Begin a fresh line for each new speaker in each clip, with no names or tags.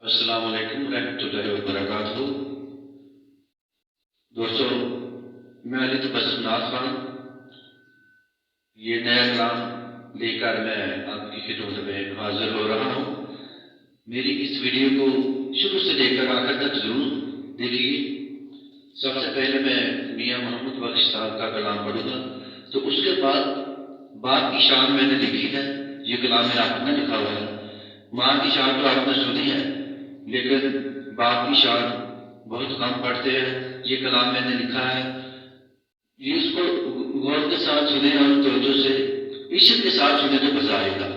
अस्सलाम वालेकुम रहमतुल्लाहि व बरकातहू। दोस्तों, मैं अली तबस्सुम खान ये नया कलाम लेकर मैं आपकी खिदमत में हाजिर हो रहा हूँ। मेरी इस वीडियो को शुरू से लेकर आखिर तक जरूर देखिए। सबसे पहले मैं मियाँ मोहम्मद बख्श साहब का कलाम पढ़ूंगा, तो उसके बाद बाप की शान मैंने लिखी है। ये कलाम मेरा अपना लिखा हुआ है। माँ की शान तो आपने सुनी है, लेकिन बाप की शान बहुत कम पढ़ते हैं। ये कलाम मैंने लिखा है, ये इसको गौर के साथ सुने और तवज्जो से इश्क के साथ सुने तो मजा आएगा।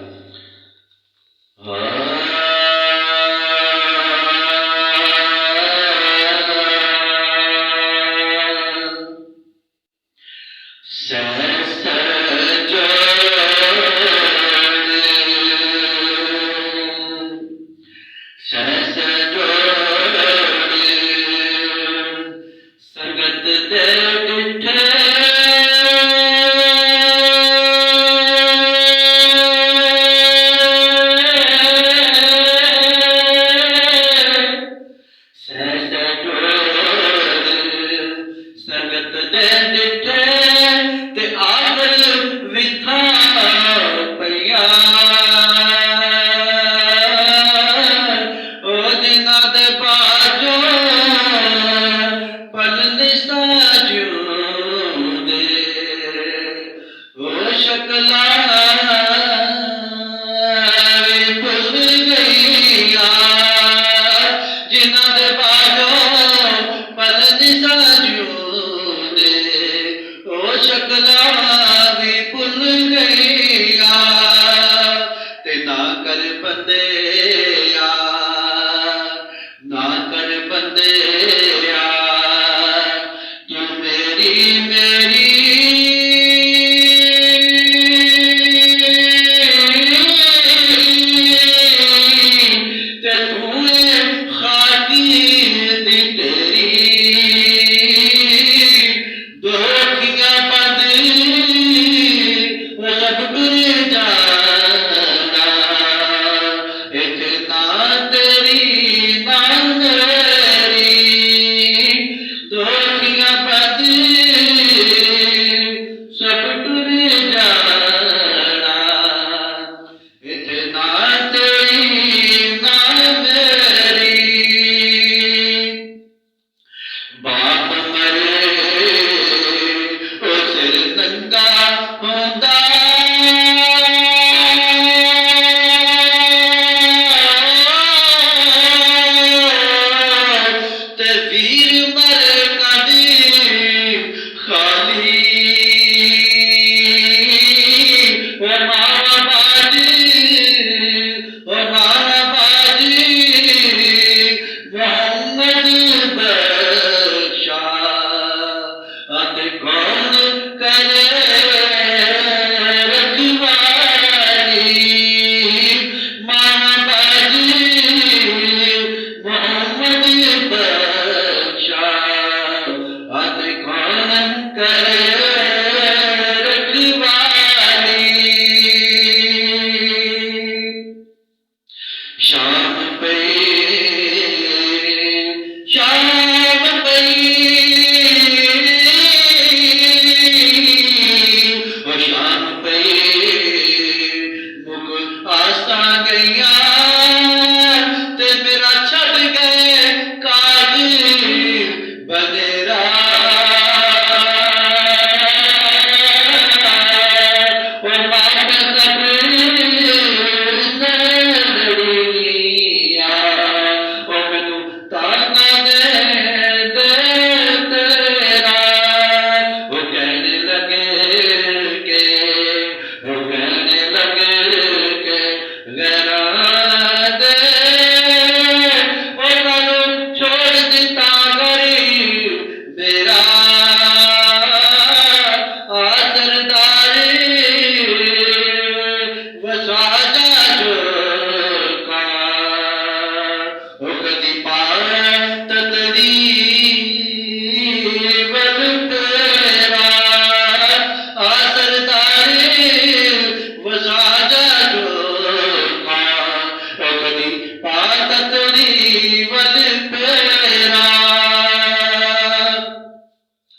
पातरी
वल पेरा।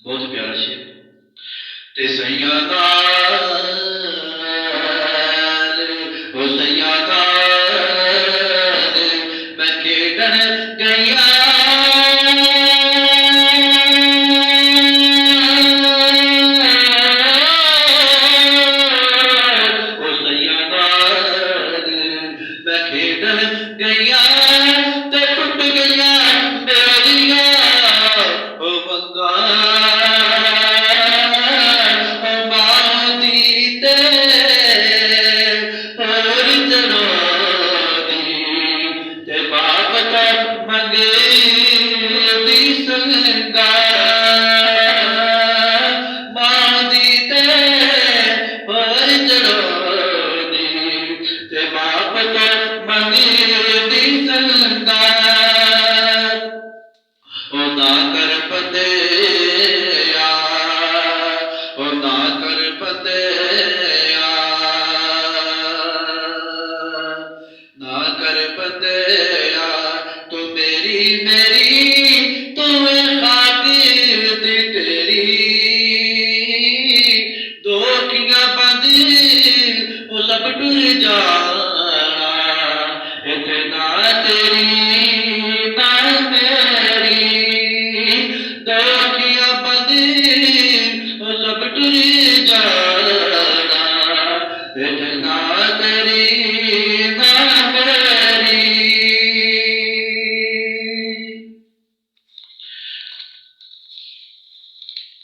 बहुत प्यारा शेर। ते सैया नाल ओ सैया नाल मैं खेडन गईया। ओ सैया नाल मैं खेडन गईया ते टुट गईया मेरिया ओ मंगा।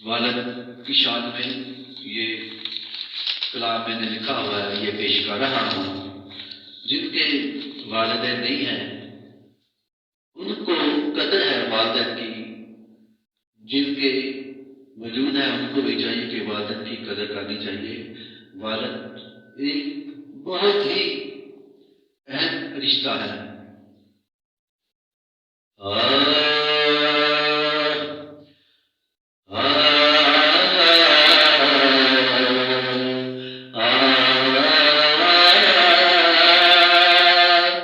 वालिद की शान में ये कलाम मैंने लिखा हुआ है, ये पेश कर रहा हूँ। जिनके वालिदैन नहीं हैं उनको कदर है वालिदैन की, जिनके वजूद है उनको भी चाहिए कि वालिदैन की कदर करनी चाहिए। वालिद एक बहुत ही अहम रिश्ता है।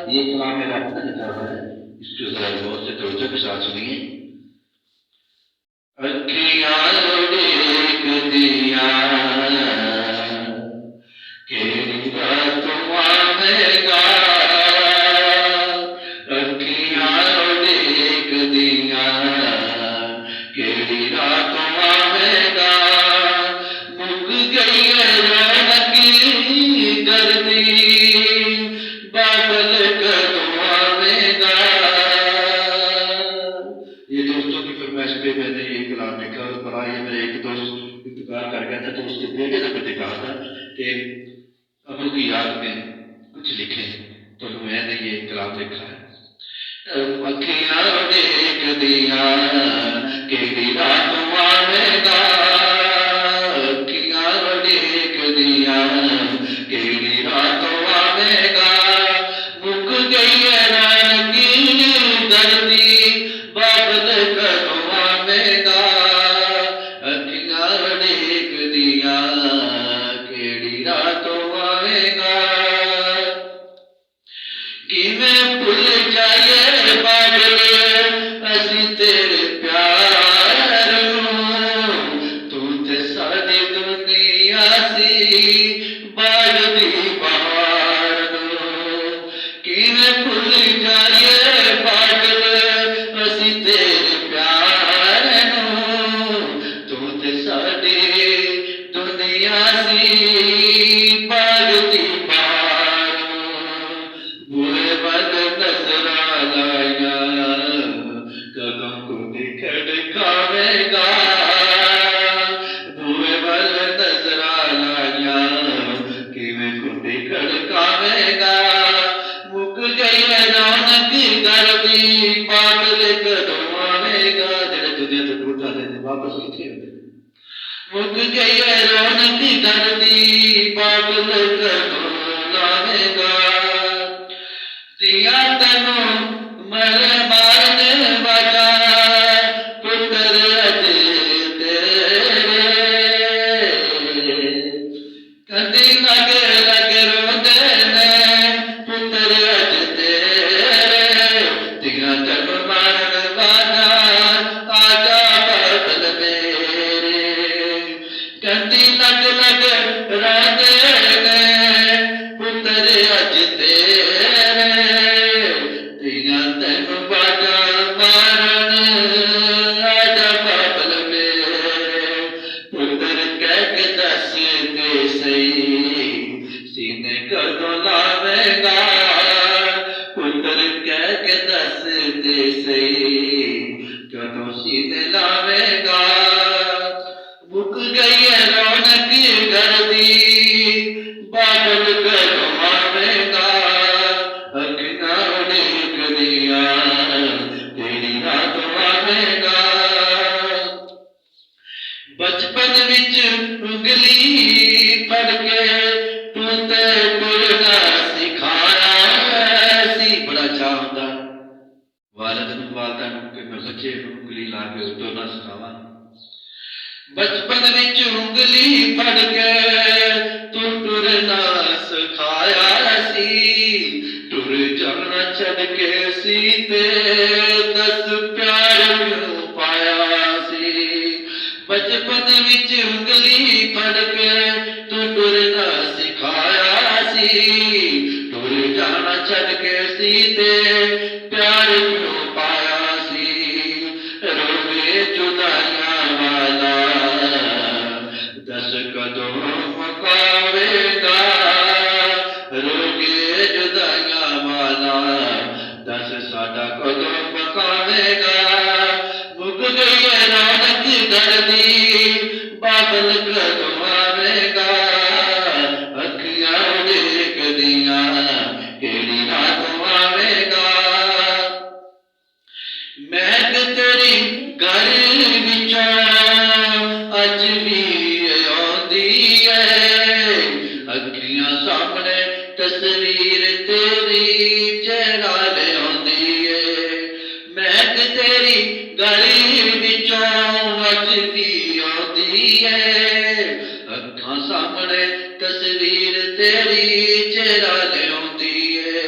ये कलाम मेरा अपना लिखा हुआ है, इसको जरा बहुत से तवज्जो के साथ सुनिए। अखियां देख दिया केड़ी रात आवेगा, अखियां देख दिया केड़ी रात आवेगा। मुक गई रौनक गर्दी बादल कदों आवेगा। ये दोस्तों की फरमाइश पे मैंने ये कलाम लिखा। बड़ा ये मेरे एक दोस्त इंतजार कर गया था तो उसके बेटे ने मुझे कहा था कि अबू की याद में कुछ लिखे, तो मैंने ये कलाम लिखा है। अखियां देख दिया केड़ी रात आवेगा, अखियां देख दिया केड़ी रात आवेगा। मुक गई रौनक गर्दी बादल कदों आवेगा, अखियां देख दिया केड़ी रात आवेगा। किवें भुल जाइए पागल असी तेरे प्यार नूं, तू ते साडी दुनिया सी बागदी बहार नूं। किवें भुल जाइए पागल असी तेरे प्यार नूं, तू ते साडी दुनिया सी बागदी बहार नूं। बुरे वल नजरा लाया कदों को खड़कावेगा, बुरे वल नजरा लाया किवें कुंडी खड़कावेगा। मुक गई रौनक गर्दी बादल कदों आवेगा। जेड़े दुनिया तो टूट जाते हैं वापस किथे आते? मुक गई रौनक गर्दी बादल कदों आवेगा। दिया तनु मर मारन वाला पुत्र अज तेरे, कदी लग लग रोंदे ने पुत्र अज तेरे। दिया ਤੇ ਸਹੀ ਕਦੋਂ ਸੀਨੇ ਲਾਵੇਂਗਾ। ਮੁੱਕ ਗਈ ਹੈ ਰੌਣਕ ਘਰ ਦੀ, ਬਾਦਲ ਕਦੋਂ ਆਵੇਂਗਾ। ਅੱਖਾਂ ਉਡੀਕਦੀਆਂ ਤੇਰੀ ਰਾਤ ਆਵੇਂਗਾ। ਬਚਪਨ ਵਿੱਚ ਉਂਗਲੀ ਫੜ ਕੇ ਤੂੰ ਤੇ ਤੁਰਨਾ ਸਿਖਾਇਆ ਸੀ। ਬੜਾ ਚਾਅ ਹੁੰਦਾ ਵਾਲਦ ਨੂੰ ਵਾਲਦਾ ਨੂੰ ਕਿ ਮੈਂ ਬੱਚੇ ਨੂੰ ਉਂਗਲੀ ਲਾ ਕੇ ਤੁਰਨਾ ਸਿਖਾਵਾਂ। ਬਚਪਨ ਵਿੱਚ ਉਂਗਲੀ ਫੜ ਕੇ ਤੂੰ ਤੁਰਨਾ ਸਿਖਾਇਆ ਸੀ। ਟੁਰ ਜਾਣਾ ਛੱਡ ਕੇ ਸੀ ਤੇ ਦੱਸ ਪਿਆਰ ਕਿਉਂ ਪਾਇਆ ਸੀ। ਬਚਪਨ ਵਿੱਚ ਉਂਗਲੀ ਫੜ ਕੇ ਤੂੰ ਤੁਰਨਾ ਸਿਖਾਇਆ ਸੀ। ਟੁਰ ਜਾਣਾ ਛੱਡ ਕੇ ਸੀ ਤੇ ਪਿਆਰ ਕਿਉਂ ਪਾਇਆ ਸੀ। ਰੋਵੇ ਜੁਦਾਈਆਂ ਵਾਲਾ ਦੱਸ ਕਦੋਂ ਮੁਕਾਵੇਂਗਾ। ਰੋਵੇ ਜੁਦਾਈਆਂ ਵਾਲਾ ਦੱਸ ਸਾਡਾ ਕਦੋਂ ਮੁਕਾਵੇਂਗਾ। ਮੁੱਕ ਗਈ ਹੈ ਰੌਣਕ ਘਰ ਦੀ, ਬਾਦਲ ਕਦੋਂ ਆਵੇਂਗਾ। ਅੱਖੀਆਂ ਉਡੀਕਦੀਆਂ ਕਿਹੜੀ ਰਾਤ ਆਵੇਂਗਾ। ਮਹਿਕ ਤੇਰੀ ਘਰ ਵਿੱਚੋਂ ਅੱਜ ਵੀ ਆਉਂਦੀ ਹੈ। ਅੱਖੀਆਂ ਸਾਹਮਣੇ ਤਸਵੀਰ ਤੇਰੀ ਚਿਹਰਾ ਲਿਆਉਂਦੀ ਹੈ। ਮਹਿਕ ਤੇਰੀ ਗਲੀ ਵਿੱਚੋਂ ਅੱਜ ਵੀ ਆਉਂਦੀ ਹੈ। ਅੱਖਾਂ ਸਾਹਮਣੇ ਤਸਵੀਰ ਤੇਰੀ ਚਿਹਰਾ ਲਿਆਉਂਦੀ ਹੈ।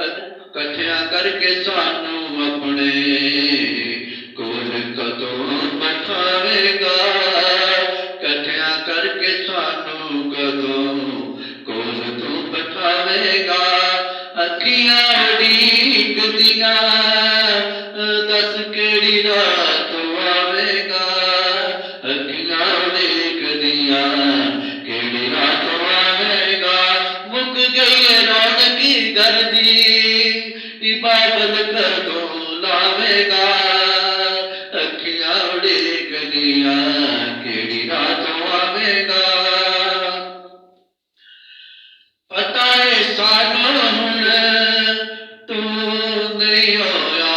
ਇਕੱਠਿਆਂ ਕਰਕੇ ਸਾਨੂੰ ਆਪਣੇ ਕੋਲ ਕਦੋਂ ਬਿਠਾਵੇਂਗਾ। ਇਕੱਠਿਆਂ ਕਰਕੇ ਸਾਨੂੰ ਕਦੋਂ ਕੋਲ ਤੂੰ ਬਿਠਾਵੇਂਗਾ। ਅੱਖੀਆਂ ਉਡੀਕਦੀਆਂ ਦੱਸ ਕਿਹੜੀ ਰਾਤ ਆਵੇਂਗਾ। ਅੱਖੀਆਂ ਉਡੀਕਦੀਆਂ ਕਿਹੜੀ ਰਾਤ ਆਵੇਂਗਾ। ਮੁੱਕ ਗਈ ਹੈ ਰੌਣਕ ਘਰ ਦੀ, ਬਾਦਲ ਕਦੋਂ ਲਾਵੇਂਗਾ। ਅੱਖੀਆਂ ਉਡੀਕਦੀਆਂ ਕਿਹੜੀ ਰਾਤ ਆਵੇਂਗਾ। ਪਤਾ ਏ ਸਾਨੂੰ ਹੁਣ ਤੂੰ ਨਹੀਂ ਆਉਣਾ।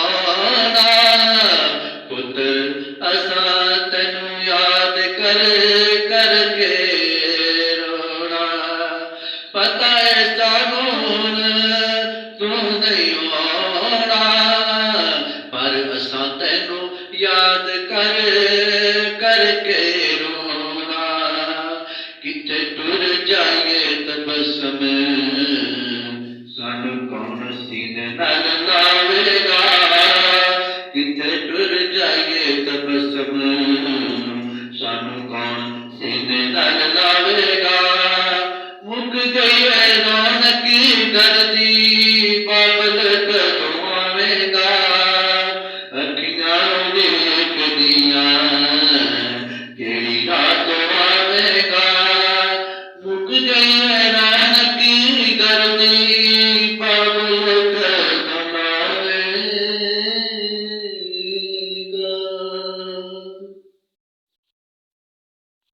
ਪੁੱਤ ਅਸਾਂ ਤੈਨੂੰ ਯਾਦ ਕਰ ਕਰਕੇ ਰੋਣਾ। ਪਤਾ ਏ ਸਾਨੂੰ ਹੁਣ ਤੂੰ ਨਹੀਂ ਆਉਣਾ, ਪਰ ਅਸਾਂ ਤੈਨੂੰ ਯਾਦ ਕਰ ਕਰਕੇ ਰੋਣਾ। ਕਿਤੇ ਟੁਰ ਜਾਈਏ ਤਬਸਮ ਸਾਨੂੰ ਕੌਣ ਸੀਨੇ ਨਾਲ ਲਾਵੇਗਾ। ਕਿਤੇ ਟੁਰ ਜਾਈਏ ਤਬਸਮ ਸਾਨੂੰ ਕੌਣ ਸੀਨੇ ਨਾਲ ਲਾਵੇਗਾ। ਮੁੱਕ ਗਈ ਹੈ ਰੌਣਕ ਘਰ ਦੀ, ਬਾਦਲ ਕਦੋਂ ਆਵੇਂਗਾ। ਅੱਖੀਆਂ ਉਡੀਕਦੀਆਂ ਕਿਹੜੀ ਰਾਤ ਆਵੇਂਗਾ। ਮੁੱਕ ਗਈ ਹੈ